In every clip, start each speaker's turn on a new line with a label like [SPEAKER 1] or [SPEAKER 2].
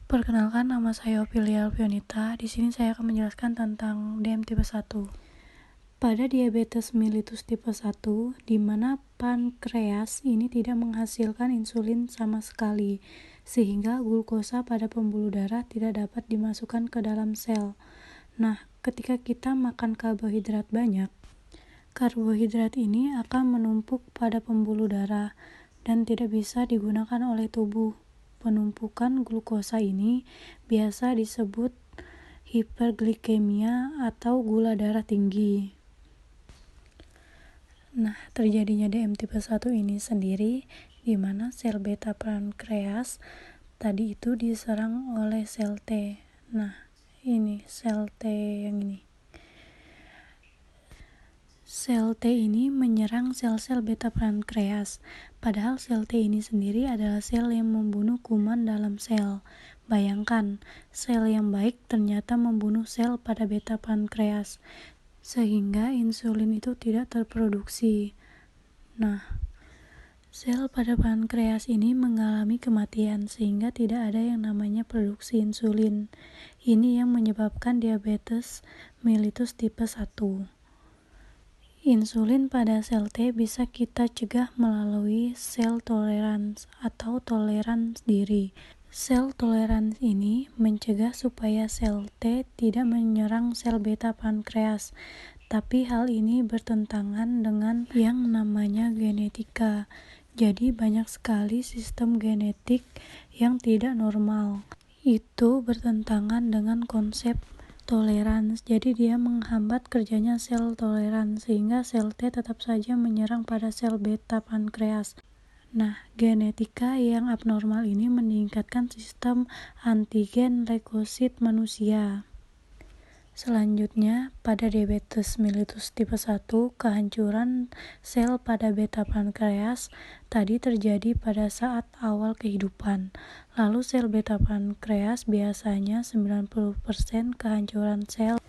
[SPEAKER 1] Perkenalkan, nama saya Opilia Alfionita. Di sini saya akan menjelaskan tentang DM tipe 1. Pada diabetes mellitus tipe 1, di mana pankreas ini tidak menghasilkan insulin sama sekali, sehingga glukosa pada pembuluh darah tidak dapat dimasukkan ke dalam sel. Nah, ketika kita makan karbohidrat banyak, karbohidrat ini akan menumpuk pada pembuluh darah dan tidak bisa digunakan oleh tubuh. Penumpukan glukosa ini biasa disebut hiperglikemia atau gula darah tinggi. Nah, terjadinya DM tipe 1 ini sendiri di mana sel beta pankreas tadi itu diserang oleh sel T. Nah, ini sel T yang ini. Sel T ini menyerang sel-sel beta pankreas, padahal sel T ini sendiri adalah sel yang membunuh kuman dalam sel. Bayangkan, sel yang baik ternyata membunuh sel pada beta pankreas, sehingga insulin itu tidak terproduksi. Nah, sel pada pankreas ini mengalami kematian sehingga tidak ada yang namanya produksi insulin. Ini yang menyebabkan diabetes mellitus tipe 1. Insulin pada sel T bisa kita cegah melalui sel tolerans atau toleransi diri. Sel tolerans ini mencegah supaya sel T tidak menyerang sel beta pankreas, tapi hal ini bertentangan dengan yang namanya genetika. Jadi banyak sekali sistem genetik yang tidak normal. Itu bertentangan dengan konsep tolerans, jadi dia menghambat kerjanya sel tolerans sehingga sel T tetap saja menyerang pada sel beta pankreas. Nah, genetika yang abnormal ini meningkatkan sistem antigen leukosit manusia. Selanjutnya, pada diabetes mellitus tipe 1, kehancuran sel pada beta pankreas tadi terjadi pada saat awal kehidupan. Lalu sel beta pankreas biasanya 90% kehancuran sel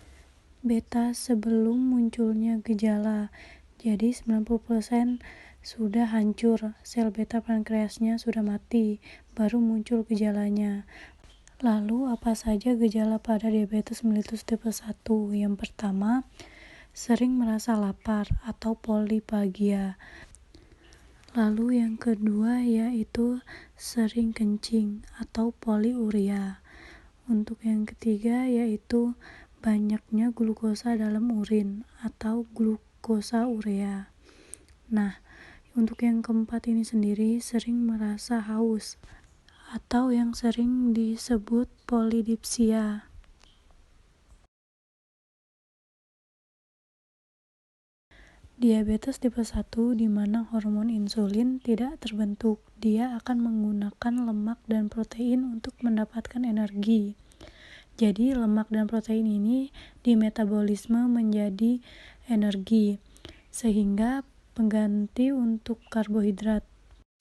[SPEAKER 1] beta sebelum munculnya gejala. Jadi 90% sudah hancur, sel beta pankreasnya sudah mati, baru muncul gejalanya. Lalu apa saja gejala pada diabetes mellitus tipe 1? Yang pertama, sering merasa lapar atau polifagia. Lalu yang kedua yaitu sering kencing atau poliuria. Untuk yang ketiga yaitu banyaknya glukosa dalam urin atau glukosaurea. Nah, untuk yang keempat ini sendiri sering merasa haus atau yang sering disebut polidipsia. Diabetes tipe 1 di mana hormon insulin tidak terbentuk. Dia akan menggunakan lemak dan protein untuk mendapatkan energi. Jadi lemak dan protein ini dimetabolisme menjadi energi, sehingga pengganti untuk karbohidrat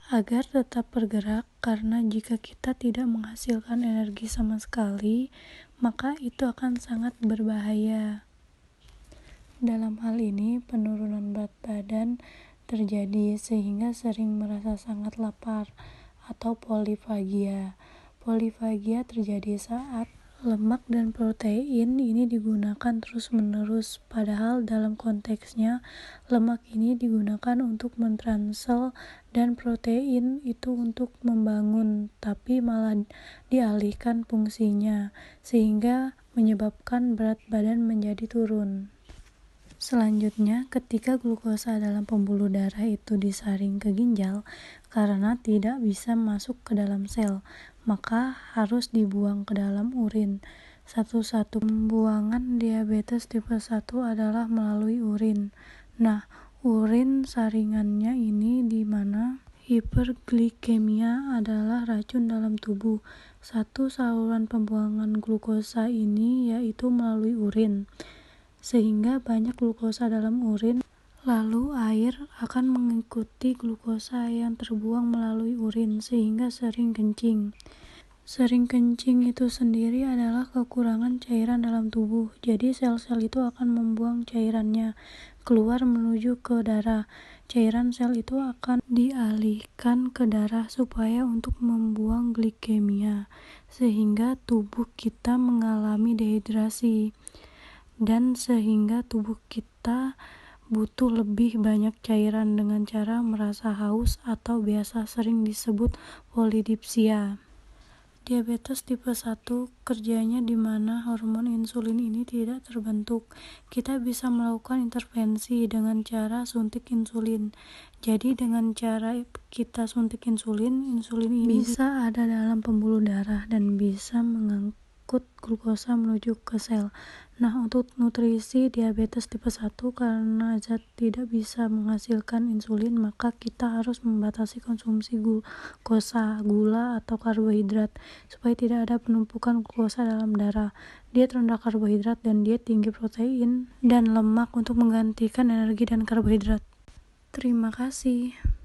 [SPEAKER 1] agar tetap bergerak, karena jika kita tidak menghasilkan energi sama sekali, maka itu akan sangat berbahaya. Dalam hal ini, penurunan berat badan terjadi sehingga sering merasa sangat lapar atau polifagia. Polifagia terjadi saat lemak dan protein ini digunakan terus-menerus, padahal dalam konteksnya lemak ini digunakan untuk mentransel dan protein itu untuk membangun, tapi malah dialihkan fungsinya sehingga menyebabkan berat badan menjadi turun. Selanjutnya, ketika glukosa dalam pembuluh darah itu disaring ke ginjal karena tidak bisa masuk ke dalam sel, maka harus dibuang ke dalam urin. Satu-satu pembuangan diabetes tipe 1 adalah melalui urin. Nah, urin saringannya ini di mana hiperglikemia adalah racun dalam tubuh. Satu saluran pembuangan glukosa ini yaitu melalui urin, sehingga banyak glukosa dalam urin. Lalu air akan mengikuti glukosa yang terbuang melalui urin sehingga sering kencing. Sering kencing itu sendiri adalah kekurangan cairan dalam tubuh. Jadi sel-sel itu akan membuang cairannya. keluar menuju ke darah. Cairan sel itu akan dialihkan ke darah supaya untuk membuang glikemia, sehingga tubuh kita mengalami dehidrasi, dan sehingga tubuh kita butuh lebih banyak cairan dengan cara merasa haus atau biasa sering disebut polidipsia. Diabetes tipe 1 kerjanya di mana hormon insulin ini tidak terbentuk. Kita bisa melakukan intervensi dengan cara suntik insulin. Jadi dengan cara kita suntik insulin ini bisa ada dalam pembuluh darah dan bisa mengangkut glukosa menuju ke sel. Nah, untuk nutrisi diabetes tipe 1, karena zat tidak bisa menghasilkan insulin, maka kita harus membatasi konsumsi glukosa, gula, atau karbohidrat supaya tidak ada penumpukan glukosa dalam darah. Diet rendah karbohidrat dan diet tinggi protein dan lemak untuk menggantikan energi dan karbohidrat. Terima kasih.